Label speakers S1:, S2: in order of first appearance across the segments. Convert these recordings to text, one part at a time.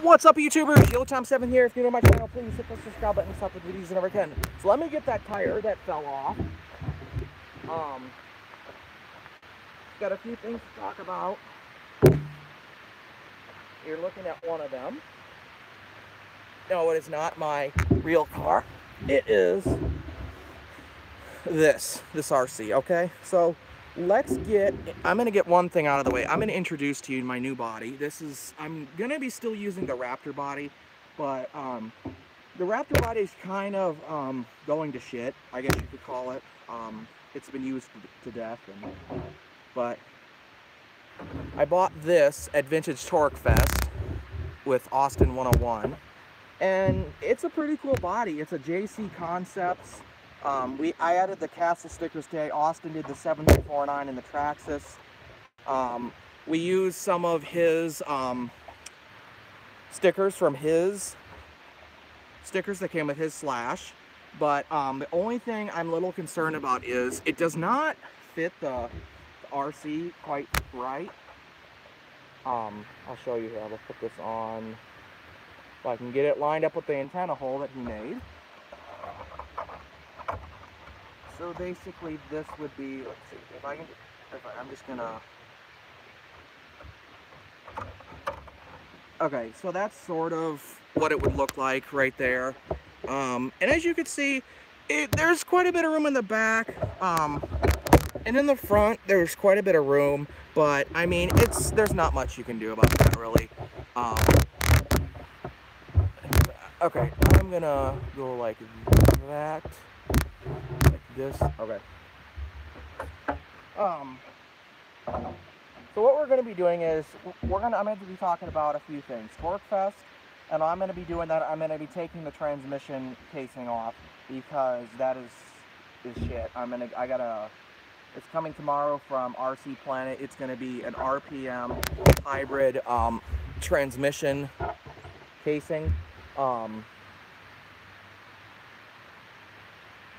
S1: What's up, YouTubers? YellowTom7 here. If you're new to my channel, please hit the subscribe button and stop the videos whenever you can. So let me get that tire that fell off. Got a few things to talk about. You're looking at one of them. No, it is not my real car. It is this RC, okay? So I'm gonna get one thing out of the way. I'm gonna introduce to you my new body. I'm gonna be still using the Raptor body, but the Raptor body is kind of going to shit, I guess you could call it. It's been used to death, but I bought this at Vintage Torque Fest with Austin 101, and it's a pretty cool body. It's a JC Concepts. I added the Castle stickers today. Austin did the 7249 and the Traxxas. We used some of his stickers from his stickers that came with his Slash. But the only thing I'm a little concerned about is it does not fit the RC quite right. I'll show you here. Let's put this on so I can get it lined up with the antenna hole that he made. So basically this would be, let's see, I'm just gonna, okay, so that's sort of what it would look like right there. And as you can see, there's quite a bit of room in the back, and in the front there's quite a bit of room, but I mean, there's not much you can do about that, really. Okay, I'm gonna go like that. This, okay. So what we're going to be doing is I'm going to be talking about a few things. Torque Fest, and I'm going to be doing that. I'm going to be taking the transmission casing off because that is shit. It's coming tomorrow from RC Planet. It's going to be an RPM hybrid transmission casing.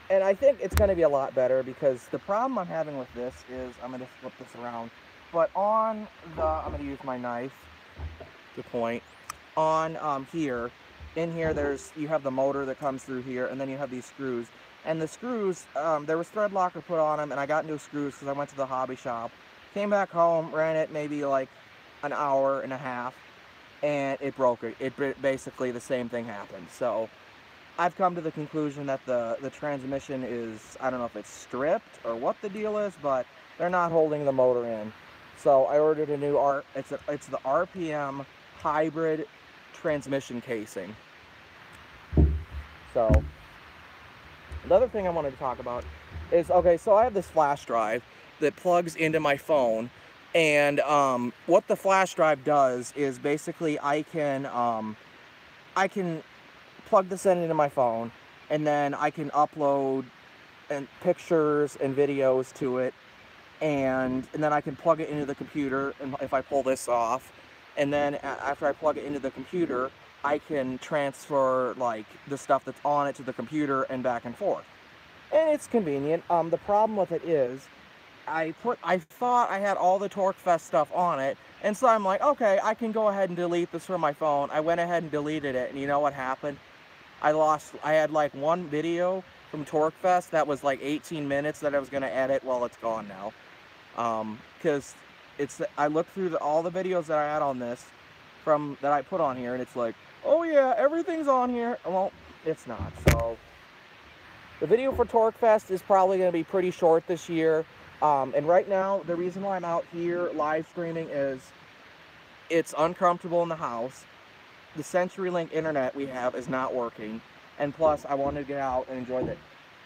S1: And I think it's going to be a lot better because the problem I'm having with this is, I'm going to flip this around, but I'm going to use my knife to point, on here, in here you have the motor that comes through here, and then you have these screws. And the screws, there was thread locker put on them, and I got new screws because I went to the hobby shop, came back home, ran it maybe like an hour and a half, and it broke it. Basically the same thing happened. So I've come to the conclusion that the transmission is, I don't know if it's stripped or what the deal is, but they're not holding the motor in. So I ordered a new it's the RPM hybrid transmission casing. So the other thing I wanted to talk about is, okay, so I have this flash drive that plugs into my phone, and what the flash drive does is basically I can plug this into my phone, and then I can upload pictures and videos to it, and then I can plug it into the computer, and if I pull this off, and then after I plug it into the computer, I can transfer like the stuff that's on it to the computer and back and forth, and it's convenient. The problem with it is I thought I had all the Torque Fest stuff on it, and so I'm like, okay, I can go ahead and delete this from my phone. I went ahead and deleted it, and you know what happened? I had like one video from Torque Fest that was like 18 minutes that I was going to edit. Well, it's gone now. Because I looked through all the videos that I had on this that I put on here, and it's like, oh yeah, everything's on here. Well, it's not. So the video for Torque Fest is probably going to be pretty short this year. And right now, the reason why I'm out here live streaming is it's uncomfortable in the house. The CenturyLink internet we have is not working, and plus I wanted to get out and enjoy the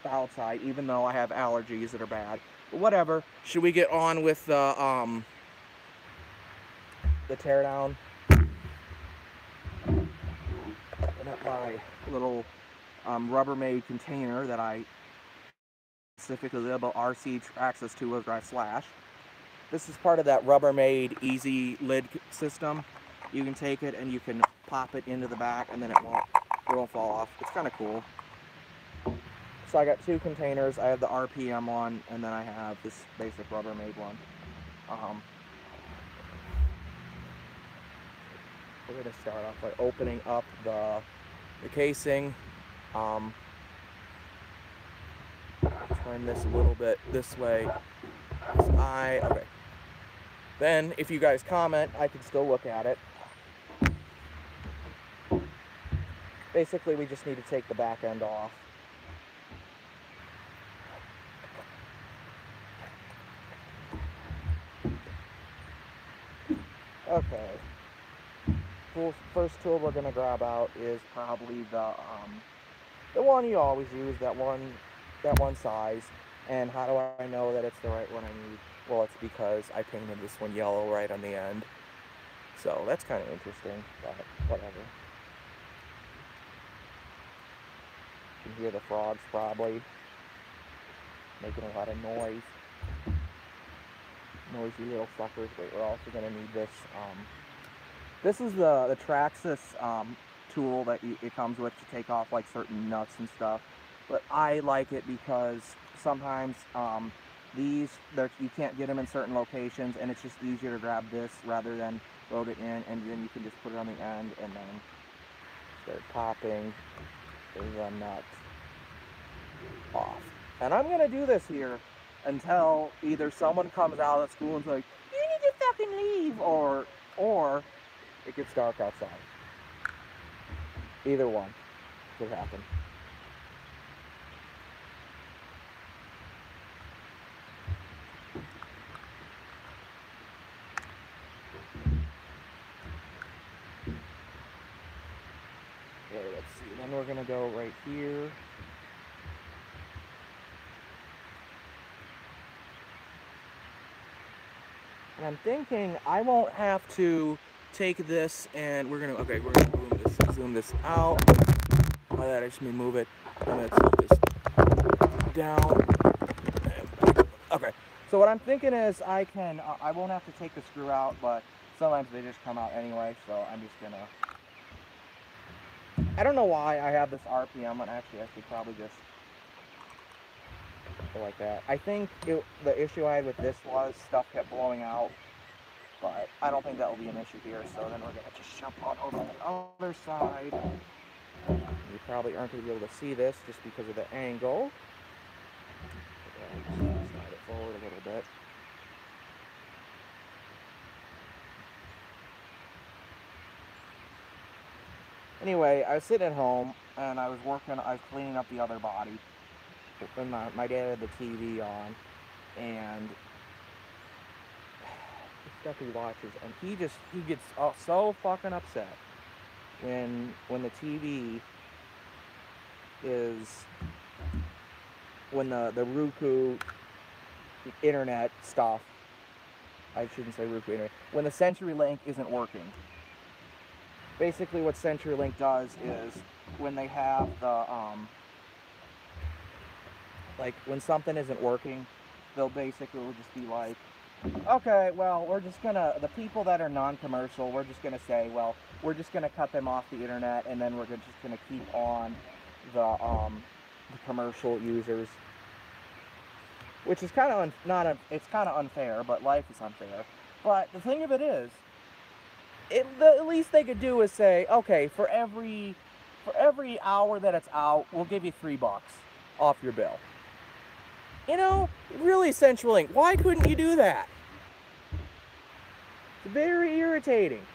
S1: outside, even though I have allergies that are bad. But whatever. Should we get on with the teardown? Open up my little Rubbermaid container that I specifically labeled RC Traxxas 2-wheel drive Slash. This is part of that Rubbermaid easy lid system. You can take it and you can pop it into the back, and then it won't fall off. It's kind of cool. So I got two containers. I have the RPM one, and then I have this basic Rubbermaid one. we're going to start off by opening up the casing. Turn this a little bit this way. Okay. Then, if you guys comment, I can still look at it. Basically, we just need to take the back end off. Okay. First tool we're gonna grab out is probably the one you always use, that one size. And how do I know that it's the right one I need? Well, it's because I painted this one yellow right on the end. So that's kind of interesting, but whatever. You can hear the frogs probably making a lot of noise. Noisy little suckers. Wait, we're also going to need this. This is the Traxxas tool that it comes with to take off like certain nuts and stuff. But I like it because sometimes you can't get them in certain locations, and it's just easier to grab this rather than load it in, and then you can just put it on the end and then start popping the nut off. And I'm gonna do this here until either someone comes out of school and's like, "You need to fucking leave," or it gets dark outside. Either one could happen. Okay, let's see. Then we're gonna go right here. And I'm thinking I won't have to take this and we're gonna zoom this out. By that I just mean move it. I'm gonna tilt this down. Okay. So what I'm thinking is I won't have to take the screw out, but sometimes they just come out anyway, so I'm just gonna, I don't know why I have this RPM, and actually I should probably just go like that. I think the issue I had with this was stuff kept blowing out, but I don't think that will be an issue here, so then we're gonna just jump on over to the other side. You probably aren't gonna be able to see this just because of the angle. Slide it forward a little bit. Anyway, I was sitting at home and I was cleaning up the other body. When my dad had the TV on, and the stuff he watches, and he gets so fucking upset when the TV is, when the Roku internet stuff, I shouldn't say Roku internet, when the CenturyLink isn't working. Basically what CenturyLink does is when they have the like when something isn't working, they'll basically just be like, okay, well, the people that are non-commercial, we're just gonna say, well, we're just gonna cut them off the internet, and then we're just gonna keep on the commercial users, which is kind of it's kind of unfair, but life is unfair. But the thing of it is, the least they could do is say, okay, for every hour that it's out, we'll give you $3 off your bill. You know, really, CenturyLink, why couldn't you do that? It's very irritating.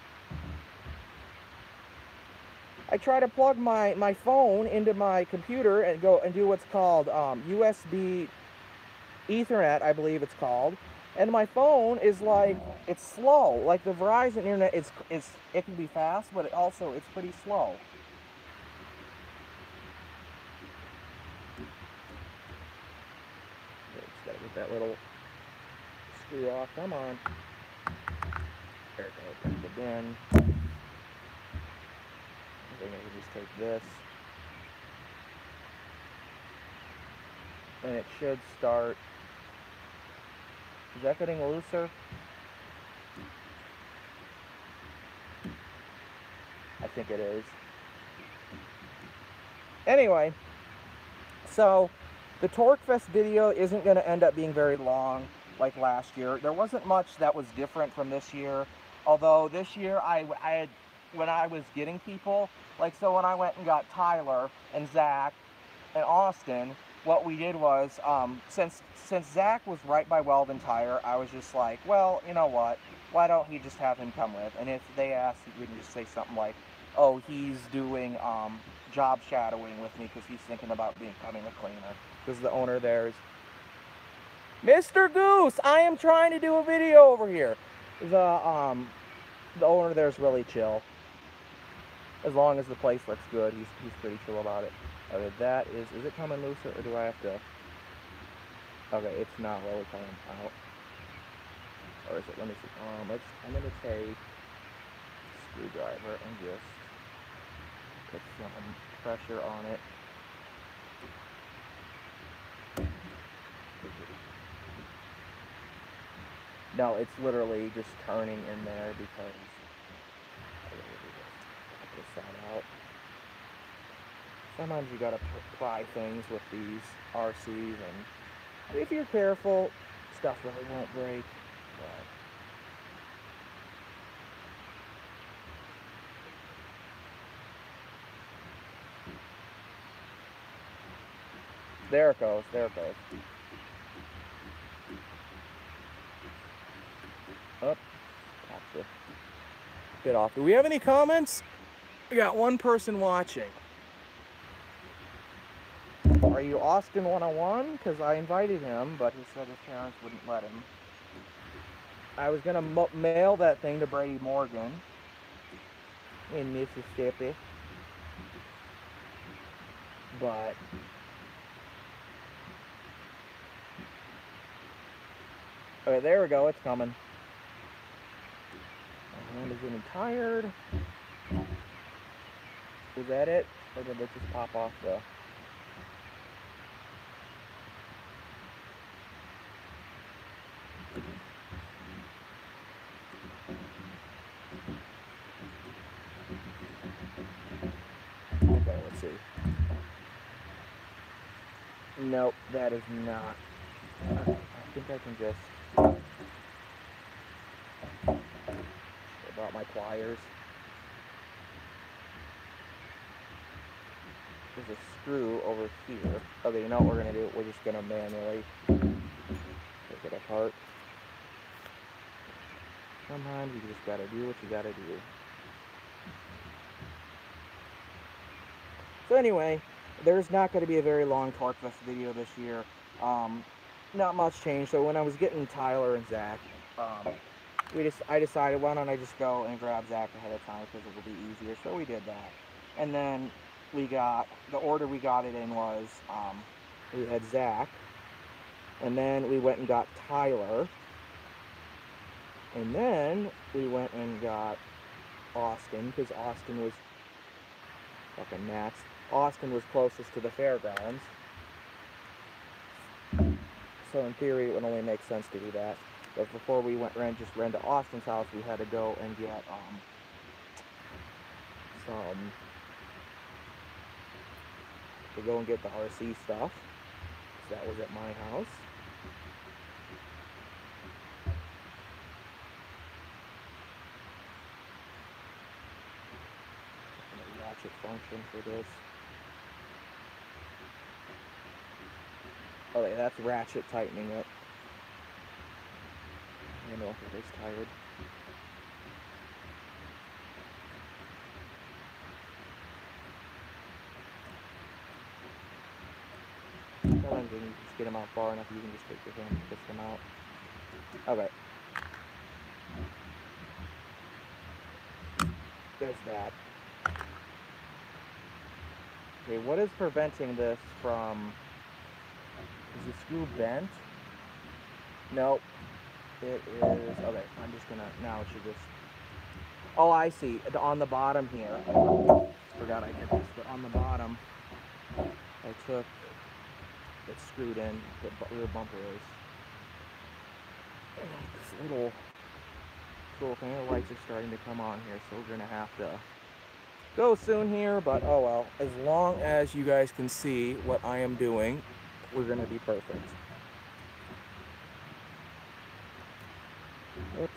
S1: I try to plug my phone into my computer and go and do what's called USB Ethernet, I believe it's called. And my phone is like, it's slow. Like the Verizon internet, it can be fast, but it's pretty slow. Just gotta get that little screw off. Come on. There it goes. Put it in. I think I can just take this. And it should start. Is that getting looser? I think it is. Anyway, so the TorqueFest video isn't going to end up being very long like last year. There wasn't much that was different from this year. Although this year I had, when I was getting people, like, so when I went and got Tyler and Zach and Austin, what we did was, since Zach was right by Weldon Tire, I was just like, well, you know what, why don't he just have him come with? And if they ask, we can just say something like, oh, he's doing job shadowing with me because he's thinking about becoming a cleaner. Because the owner there is, Mr. Goose, I am trying to do a video over here. The owner there is really chill. As long as the place looks good, he's pretty chill about it. Okay, that is it coming loose or do I have to? Okay, it's not really coming out. Or is it? Let me see. I'm gonna take a screwdriver and just put some pressure on it. No, it's literally just turning in there because this side out. Sometimes you gotta pry things with these RCs, and if you're careful, stuff really won't break. But there it goes. There it goes. Up. Gotcha. Get off. Do we have any comments? We got one person watching. Are you Austin 101? Because I invited him, but he said his parents wouldn't let him. I was going to mail that thing to Brady Morgan in Mississippi. But okay, there we go. It's coming. My hand is getting tired. Was that it? Or did it just pop off the... Okay, let's see. Nope, that is not. I think I can just... I brought my pliers. There's a screw over here. Okay, you know what we're going to do? We're just going to manually take it apart. Sometimes you just got to do what you got to do. So anyway, there's not going to be a very long TorqueFest video this year. Not much changed. So when I was getting Tyler and Zach, I decided, why don't I just go and grab Zach ahead of time because it will be easier. So we did that. And then we got, the order we got it in was, we had Zach, and then we went and got Tyler, and then we went and got Austin, because Austin was fucking nuts. Austin was closest to the fairgrounds. So in theory, it would only make sense to do that. But before we ran to Austin's house, we had to go and get the RC stuff. So that was at my house. And a ratchet function for this. Okay, that's ratchet tightening it. I know if it is tired. Sometimes when you just get them out far enough, you can just take your hand and twist them out. Okay. There's that. Okay, what is preventing this from... Is the screw bent? Nope. It is... Okay, I'm just gonna... Now it should just... Oh, I see. On the bottom here. Forgot I did this, but on the bottom, I took... It's screwed in, the rear bumper is. And this little thing, the lights are starting to come on here, so we're gonna have to go soon here, but oh well. As long as you guys can see what I am doing, we're gonna be perfect. Oops.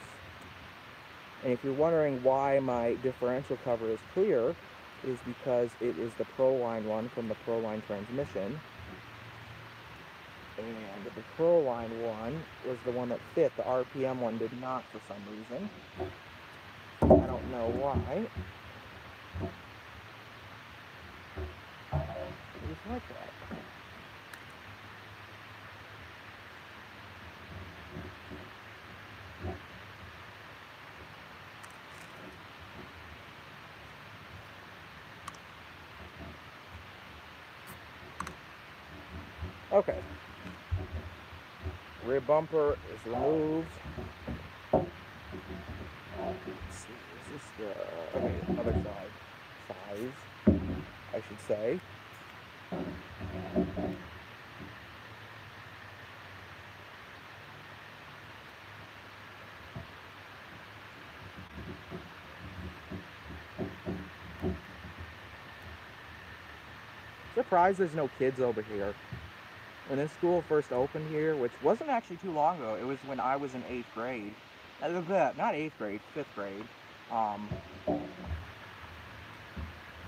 S1: And if you're wondering why my differential cover is clear, it is because it is the Proline one from the Proline transmission. And the Proline one was the one that fit. The RPM one did not for some reason. I don't know why. It was like that. Okay. Rear bumper is removed. Let's see, is this the, okay, other side. Size, I should say. Surprised there's no kids over here. When this school first opened here, which wasn't actually too long ago, it was when I was in 8th grade. Not 8th grade, 5th grade.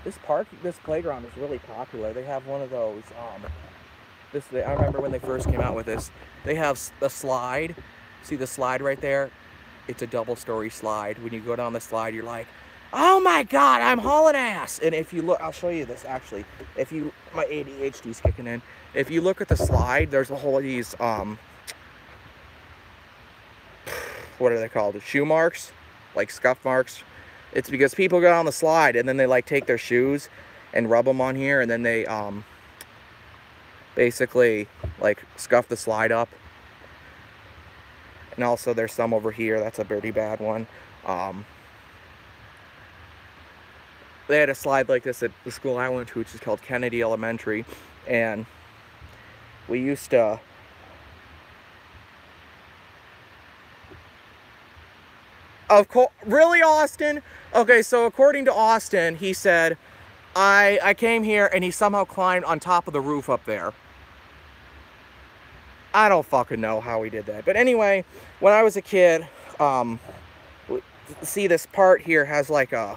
S1: This playground is really popular. They have one of those, I remember when they first came out with this, they have a slide. See the slide right there? It's a double-story slide. When you go down the slide, you're like, oh my God, I'm hauling ass. And if you look, I'll show you this actually. My ADHD's kicking in. If you look at the slide, there's a whole of these, what are they called? Shoe marks, like scuff marks. It's because people go on the slide and then they like take their shoes and rub them on here, and then they basically like scuff the slide up. And also there's some over here. That's a pretty bad one. They had a slide like this at the school I went to, which is called Kennedy Elementary, and we used to of course, really, Austin? Okay, so according to Austin, he said, I came here and he somehow climbed on top of the roof up there. I don't fucking know how he did that. But anyway, when I was a kid, see this part here has like a...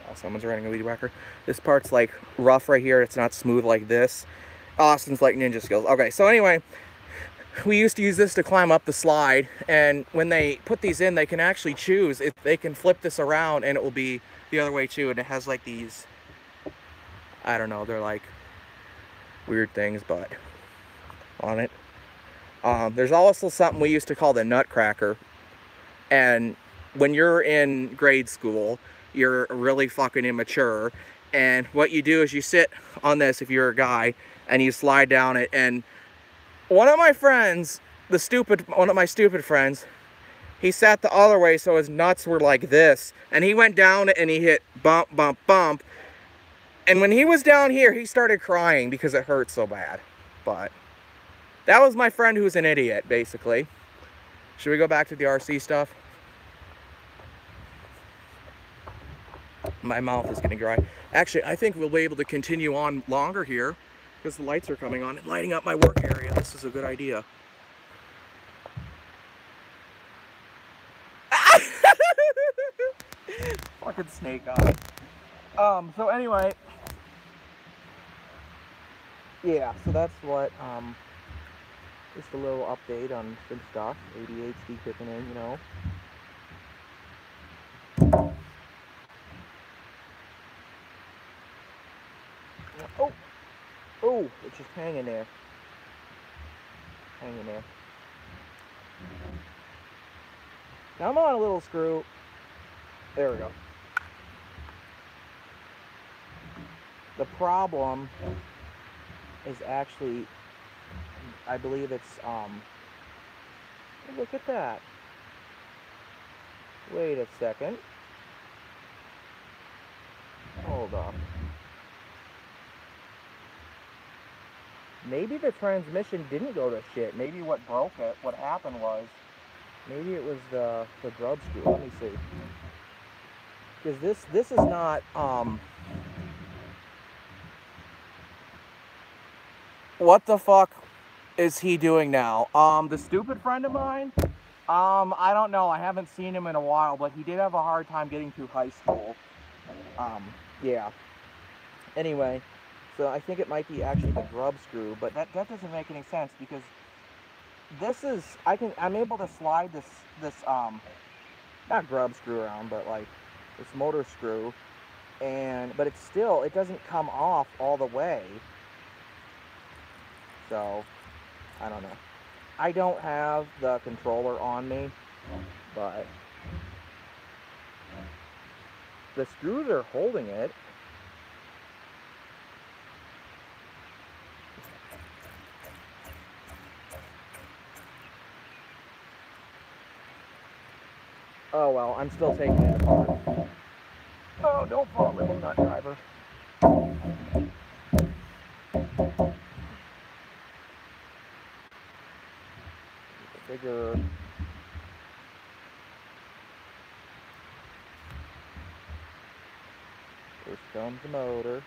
S1: Oh, someone's running a weed whacker. This part's like rough right here. It's not smooth like this. Austin's like ninja skills. Okay, so anyway, we used to use this to climb up the slide, and when they put these in, they can actually choose if they can flip this around and it will be the other way too. And it has like these, I don't know, they're like weird things, but on it. There's also something we used to call the nutcracker, and when you're in grade school, you're really fucking immature, and what you do is you sit on this if you're a guy, and you slide down it, and one of my friends, one of my stupid friends, he sat the other way so his nuts were like this, and he went down it and he hit bump, bump, bump, and when he was down here, he started crying because it hurt so bad. But that was my friend who's an idiot, basically. Should we go back to the RC stuff? My mouth is getting dry. Actually, I think we'll be able to continue on longer here because the lights are coming on and lighting up my work area. This is a good idea. Fucking snake eye. So anyway, yeah, so that's what, just a little update on some stuff. ADHD kicking in, you know. Oh, it's just hanging there. Hanging there. Come on, a little screw. There we go. The problem is actually, I believe it's, look at that. Wait a second. Hold on. Maybe the transmission didn't go to shit. Maybe what broke it, what happened was, maybe it was the grub screw. Let me see. Because this is not, what the fuck is he doing now? The stupid friend of mine, I don't know. I haven't seen him in a while, but he did have a hard time getting through high school. Yeah. Anyway, so I think it might be actually the grub screw, but that doesn't make any sense because this is I'm able to slide this not grub screw around, but like this motor screw, but it's still, it doesn't come off all the way. So I don't know. I don't have the controller on me, but the screws are holding it. Oh well, I'm still taking it apart. Oh, don't fall, little nut driver. Bigger. Here comes the motor.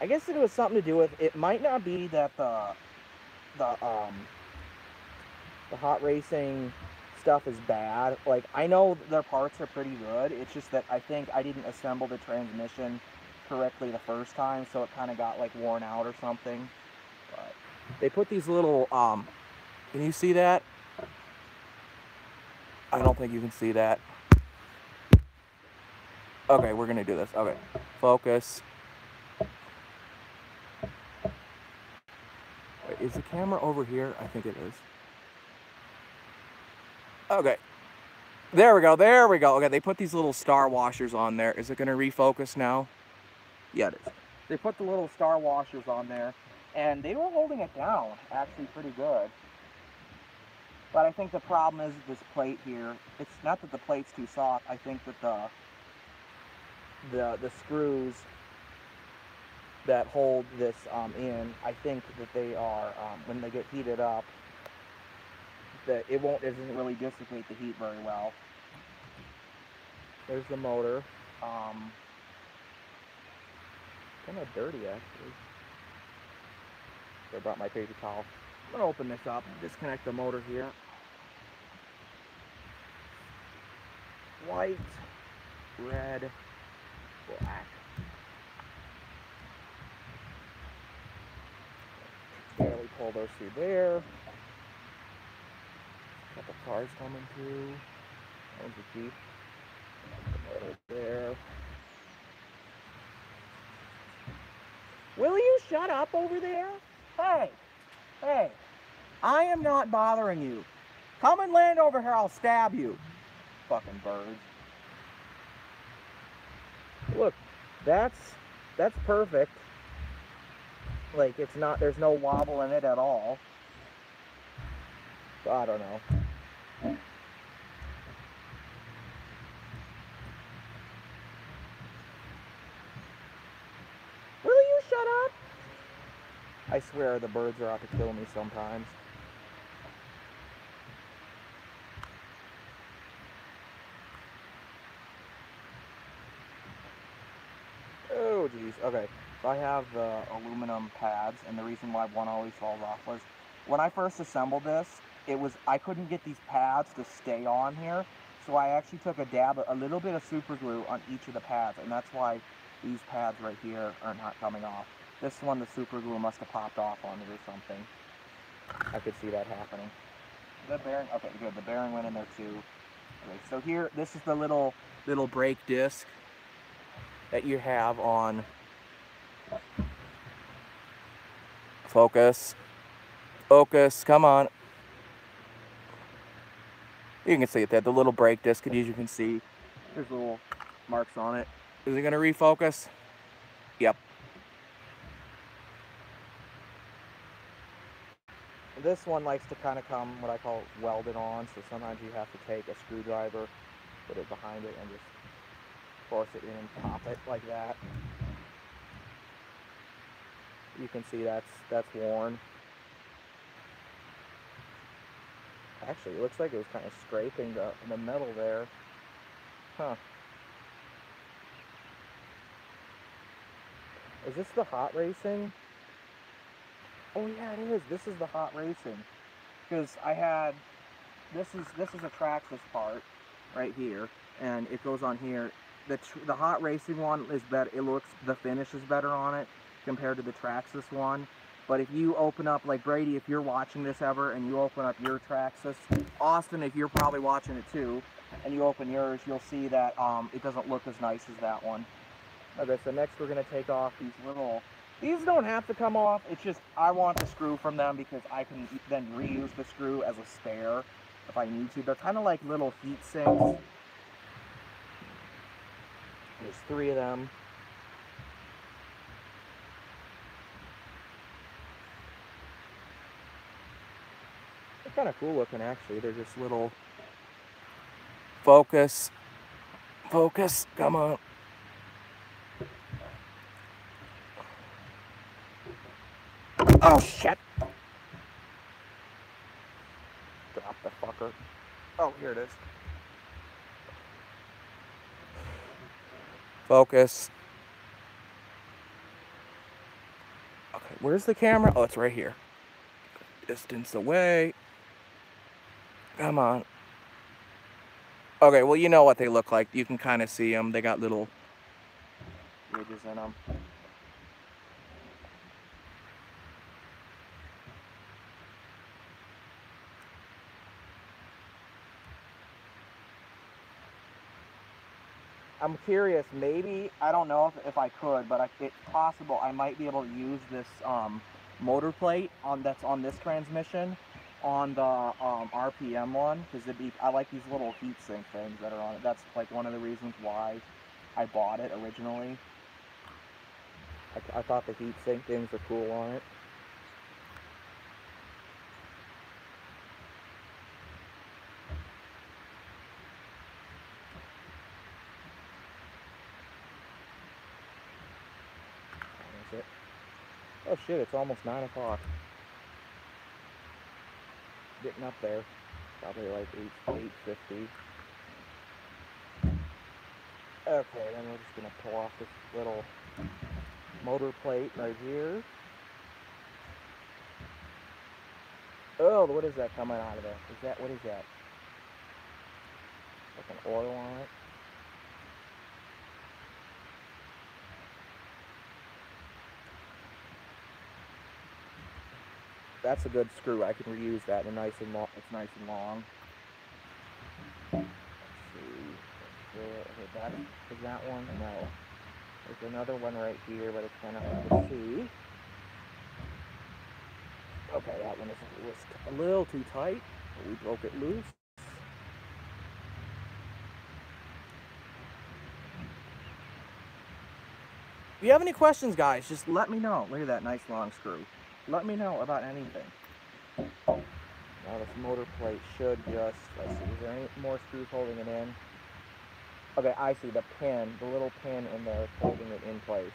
S1: I guess it was something to do with, it might not be that the hot racing stuff is bad. Like, I know their parts are pretty good. It's just that I think I didn't assemble the transmission correctly the first time, so it kind of got like worn out or something. But they put these little can you see that? I don't think you can see that. Okay, we're gonna do this. Okay, focus. Wait, is the camera over here? I think it is. Okay, there we go, there we go. Okay, they put these little star washers on there. Is it gonna refocus now? Yeah, it is. They put the little star washers on there, and they were holding it down actually pretty good. But I think the problem is this plate here. It's not that the plate's too soft. I think that the screws that hold this in, I think that they are when they get heated up, that it doesn't really dissipate the heat very well. There's the motor. Kind of dirty actually. I brought my paper towel. I'm gonna open this up, disconnect the motor here. White, red, black. Barely pull those through there. A couple cars coming through. There's a Jeep. Right there. Will you shut up over there? Hey, hey, I am not bothering you. Come and land over here, I'll stab you. Fucking birds. Look, that's perfect. Like, it's not, there's no wobble in it at all. I don't know. Will you shut up? I swear the birds are out to kill me sometimes. Oh geez, okay. So I have the aluminum pads, and the reason why one always falls off was when I first assembled this, I couldn't get these pads to stay on here, so I actually took a little bit of super glue on each of the pads, and that's why these pads right here are not coming off. This one, the super glue must have popped off on it or something. I could see that happening. The bearing, okay, good. The bearing went in there too. Okay, so here, this is the little brake disc that you have on. Focus. Focus, come on. You can see it there, the little brake disc, as you can see. There's little marks on it. Is it gonna refocus? Yep. This one likes to kind of come, what I call welded on, so sometimes you have to take a screwdriver, put it behind it, and just force it in and pop it like that. You can see that's worn. Actually, it looks like it was kind of scraping the metal there. Huh. Is this the hot racing? Oh yeah, it is. This is the hot racing. Because I had, this is a Traxxas part right here, and it goes on here. The hot racing one is better. It looks, the finish is better on it compared to the Traxxas one. But if you open up, like Brady, if you're watching this ever and you open up your Traxxas, Austin, if you're probably watching it too, and you open yours, you'll see that it doesn't look as nice as that one. Okay, so next we're gonna take off these little, these don't have to come off, it's just, I want the screw from them because I can then reuse the screw as a spare if I need to. They're kind of like little heat sinks. There's 3 of them. They're kind of cool looking actually. They're just little, focus, come on. Oh shit! Drop the fucker. Oh, here it is. Focus. Okay, where's the camera? Oh, it's right here. Distance away. Come on. Okay, well, you know what they look like. You can kind of see them. They got little ridges in them. I'm curious, maybe, I don't know if I could, but it's possible I might be able to use this motor plate that's on this transmission on the RPM one, because I like these little heat sink things that are on it. That's like one of the reasons why I bought it originally. I thought the heat sink things are cool on it. That's it. Oh shit, it's almost 9 o'clock. Getting up there. Probably like 8:50. Okay, then we're just gonna pull off this little motor plate right here. Oh, what is that coming out of there? What is that? Like an oil on it? That's a good screw. I can reuse that. It's nice and long. Let's see. Is that one? No. There's another one right here, but it's kind of hard to see. Okay, that one was a little too tight. We broke it loose. If you have any questions, guys, just let me know. Look at that nice long screw. Let me know about anything. Now this motor plate should just, let's see, is there any more screws holding it in? Okay, I see the pin, the little pin in there holding it in place.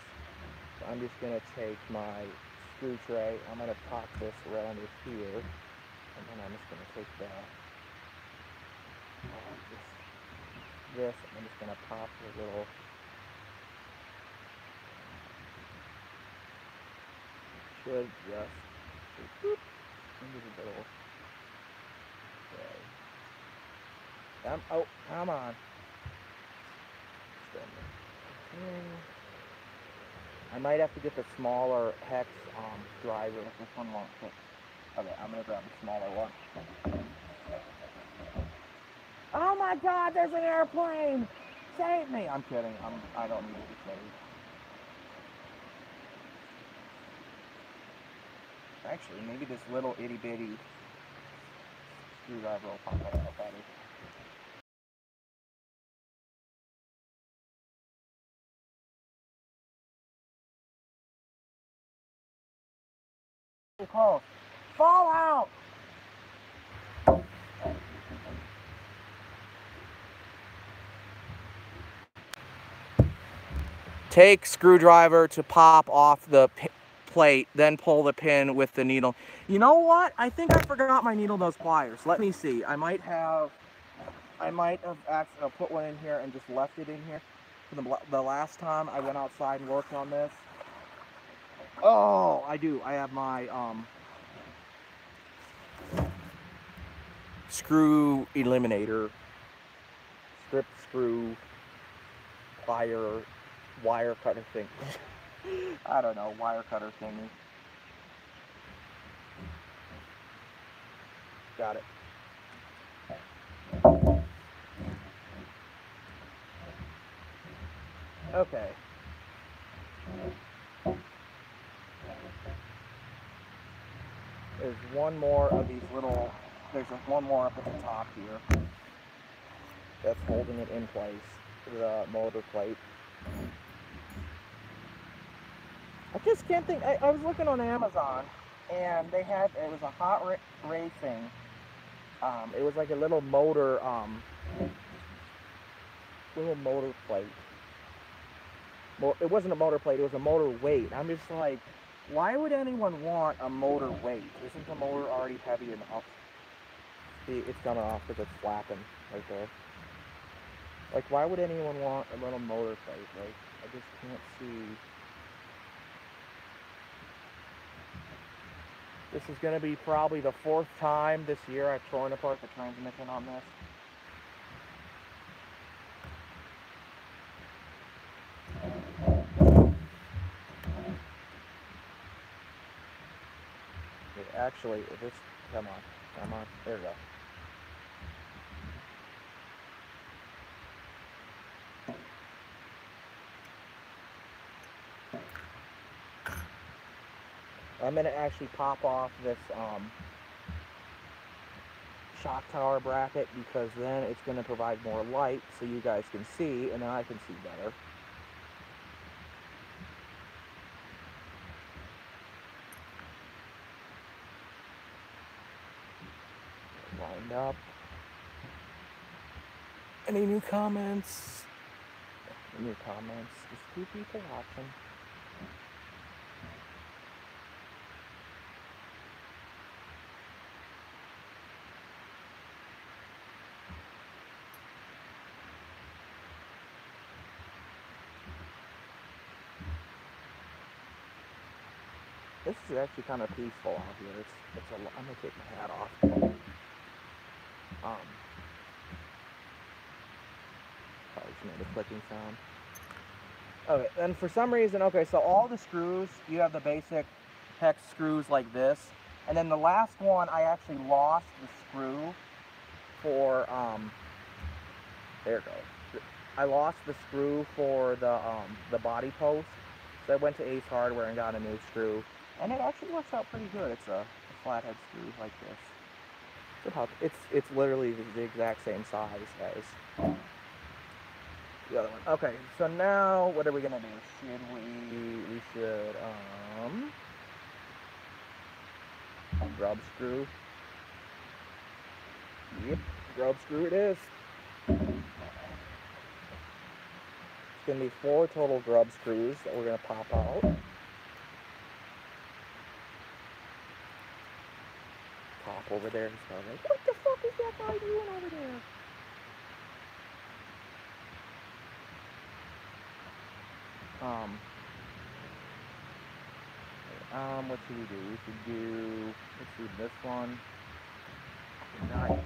S1: So I'm just gonna take my screw tray, I'm gonna pop this around here, and then I'm just gonna take this, I'm just gonna pop the little, should just, boop, into the little, okay. Oh, come on. I might have to get the smaller hex driver if this one won't fit. Okay, I'm gonna grab the smaller one. Oh my god, there's an airplane! Save me! I'm kidding. I don't need to be saved. Actually, maybe this little itty bitty screwdriver will pop that out better. Close. Fall out! Take screwdriver to pop off the plate, then pull the pin with the needle. You know what? I think I forgot my needle nose pliers. Let me see. I might have actually put one in here and just left it in here. The last time I went outside and worked on this, Oh, I do. I have my screw eliminator, strip screw, wire cutter thing. I don't know, wire cutter thingy. Got it. Okay. There's one more of these little, one more up at the top here that's holding it in place, the motor plate. I just can't think, I was looking on Amazon, and they had, it was a hot racing, it was like a little motor plate. Well, it wasn't a motor plate, it was a motor weight. I'm just like, why would anyone want a motor weight? Isn't the motor already heavy enough? See, it's coming off because it's flapping right there. Like, why would anyone want a little motor plate? Like, I just can't see. This is going to be probably the 4th time this year I've torn apart the transmission on this. Actually, this, come on, there we go. I'm going to actually pop off this shock tower bracket, because then it's going to provide more light so you guys can see, and then I can see better. Lined up. Any new comments? New comments. Just 2 people watching. This is actually kind of peaceful out here. I'm gonna take my hat off. Probably just made a clicking sound. Okay, and for some reason, okay, so all the screws, you have the basic hex screws like this, and then the last one, I actually lost the screw for, there it goes. I lost the screw for the body post, so I went to Ace Hardware and got a new screw, and it actually works out pretty good. It's a flathead screw like this. It's literally the exact same size as the other one. Okay, so now what are we gonna do? We should grub screw. Yep, grub screw it is. It's gonna be 4 total grub screws that we're gonna pop out. Pop over there. He's probably like, what the fuck is that guy doing over there? What should we do? We should do, let's do this one.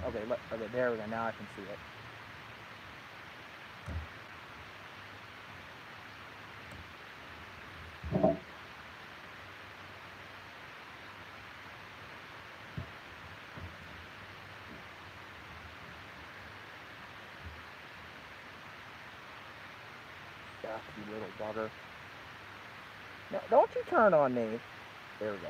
S1: Okay, there we go. Now I can see it. Yeah, you little bugger. No, don't you turn on me. There we go.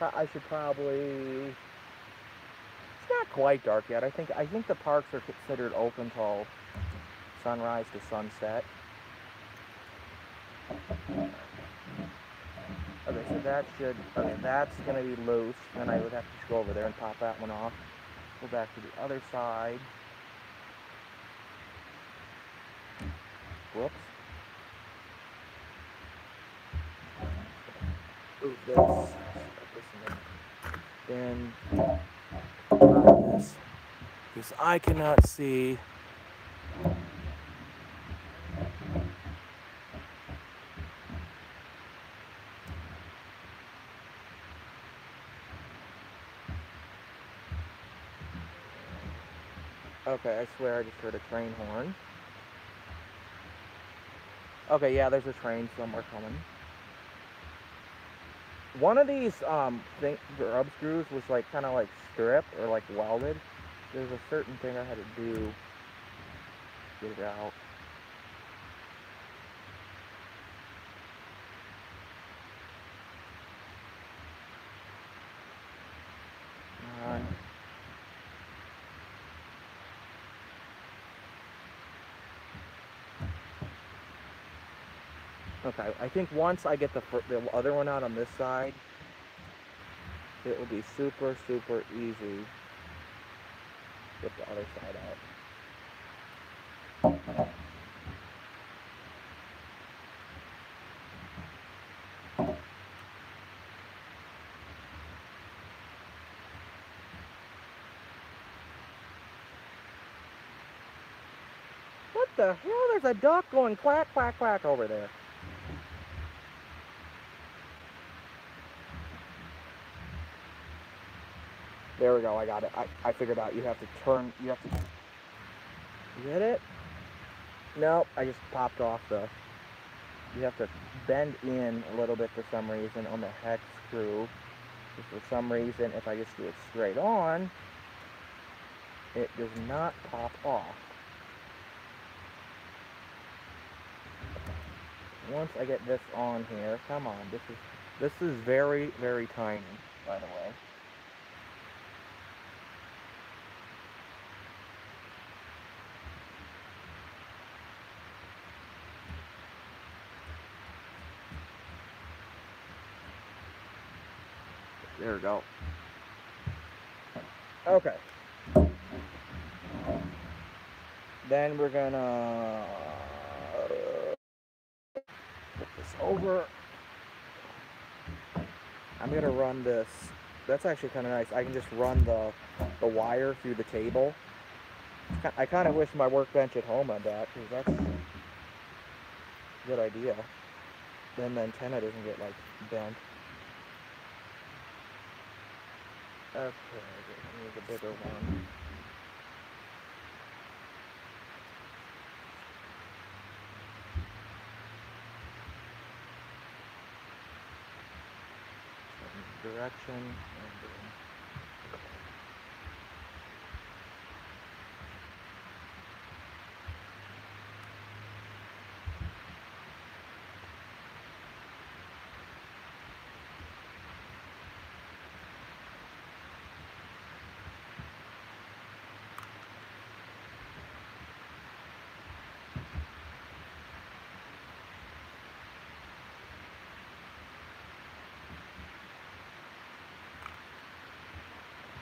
S1: I should probably, it's not quite dark yet. I think the parks are considered open till sunrise to sunset. Okay, so that's gonna be loose. Then I would have to just go over there and pop that one off. Go back to the other side. Whoops. Move this in on this, because I cannot see. Okay, I swear I just heard a train horn. Okay, yeah, there's a train somewhere coming. One of these grub screws was like kind of like stripped or like welded. There's a certain thing I had to do to get it out. Come on. Okay, I think once I get the other one out on this side, it will be super, super easy. Get the other side out. What the hell? There's a duck going quack, quack, quack over there. There we go, I got it. I figured out you have to turn, you have to, you get it? Nope, I just popped off you have to bend in a little bit for some reason on the hex screw. Just for some reason, if I just do it straight on, it does not pop off. Once I get this on here, come on, this is very, very tiny, by the way. There we go. Okay. Then we're gonna put this over. I'm gonna run this. That's actually kind of nice. I can just run the wire through the table. I kind of wish my workbench at home had that, because that's a good idea. Then the antenna doesn't get like bent. Okay, I need a bigger one. Direction and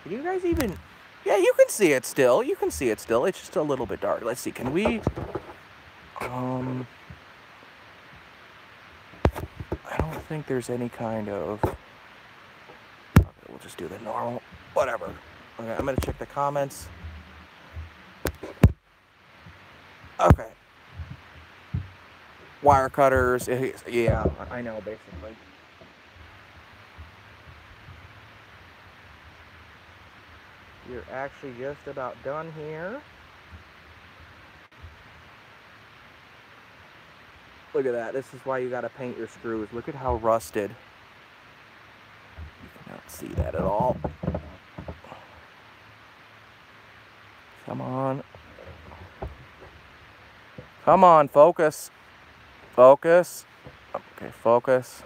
S1: can you guys even... Yeah, you can see it still. You can see it still. It's just a little bit dark. Let's see. Can we... I don't think there's any kind of... Okay, we'll just do the normal. Whatever. Okay, I'm going to check the comments. Okay. Wire cutters. Yeah, I know, basically. You're actually just about done here. Look at that. This is why you gotta paint your screws. Look at how rusted. You cannot see that at all. Come on. Come on, focus. Focus. Okay, focus.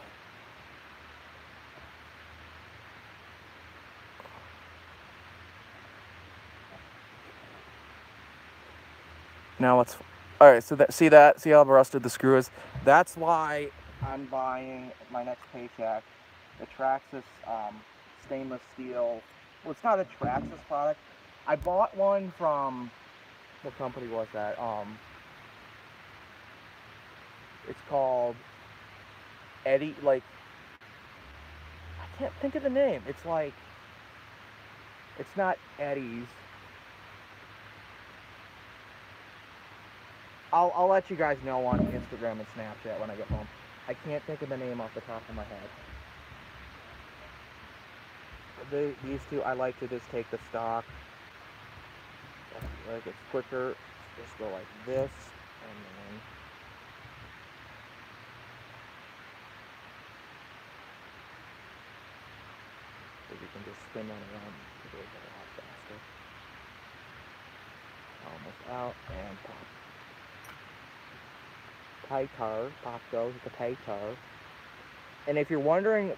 S1: Now let's... Alright, so see how rusted the screw is? That's why I'm buying my next paycheck the Traxxas stainless steel. Well, it's not a Traxxas product. I bought one from... What company was that? It's called Eddie, like... I can't think of the name. It's like... It's not Eddie's. I'll let you guys know on Instagram and Snapchat when I get home. I can't think of the name off the top of my head. These two, I like to just take the stock. Like it's quicker. Just go like this, and then so you can just spin that around. It goes a lot faster. Almost out and pop. Tighter, pop goes the tighter. And if you're wondering,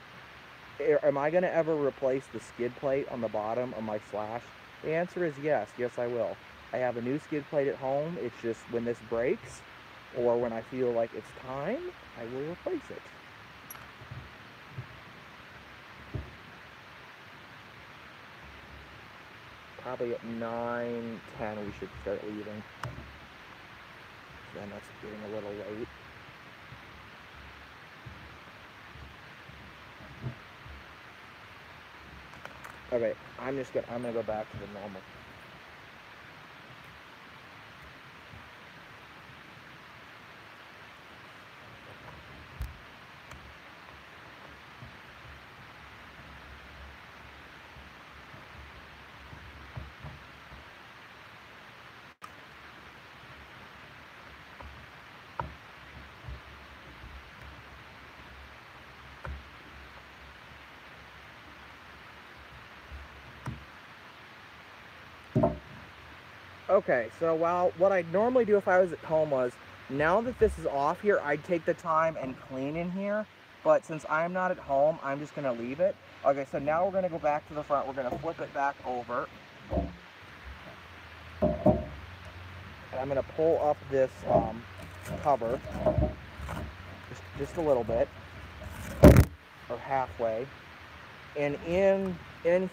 S1: am I going to ever replace the skid plate on the bottom of my Slash? The answer is yes. Yes, I will. I have a new skid plate at home. It's just when this breaks, or when I feel like it's time, I will replace it. Probably at 9:10 we should start leaving. Then that's getting a little late. Okay, I'm gonna go back to the normal. Okay, so what I'd normally do if I was at home was, now that this is off here, I'd take the time and clean in here. But since I'm not at home, I'm just going to leave it. Okay, so now we're going to go back to the front. We're going to flip it back over. And I'm going to pull up this cover just a little bit, or halfway. And in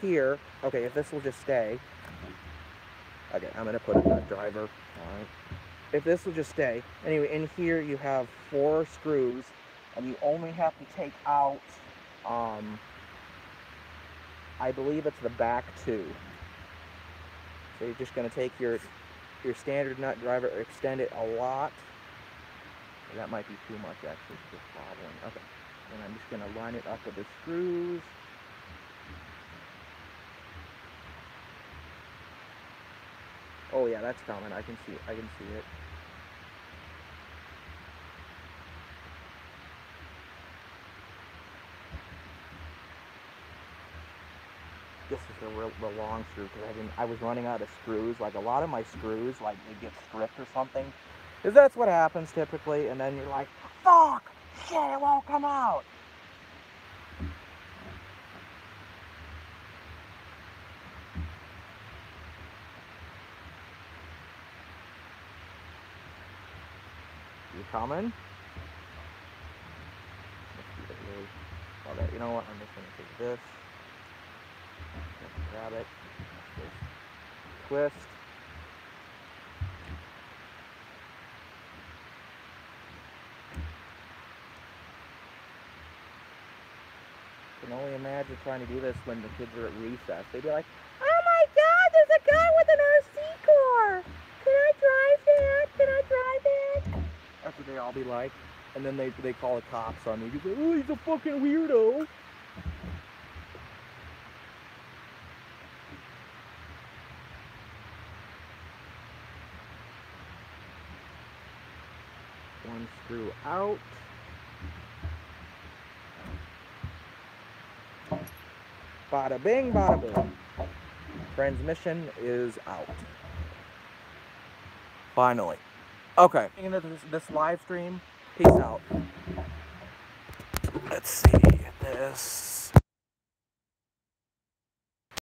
S1: here, okay, if this will just stay. Okay, I'm going to put a nut driver. All right. If this will just stay. Anyway, in here you have 4 screws, and you only have to take out, I believe it's the back 2. So you're just going to take your standard nut driver, extend it a lot. That might be too much actually, just bothering. Okay, and I'm just going to line it up with the screws. Oh yeah, that's coming. I can see it. This is the long screw, because I was running out of screws. Like a lot of my screws, like they get stripped or something. Because that's what happens typically, and then you're like, fuck, shit, it won't come out. You coming? Okay, you know what? I'm just gonna take this. Grab it. Twist. I can only imagine trying to do this when the kids are at recess. They'd be like, "Oh my God, there's a guy with an RC car! Can I drive that? Can I drive it?" That's what they all be like. And then they call the cops on me. They go, "Oh, he's a fucking weirdo." One screw out. Bada bing, bada boom. Transmission is out. Finally. Okay. Into this live stream. Peace out. Let's see this.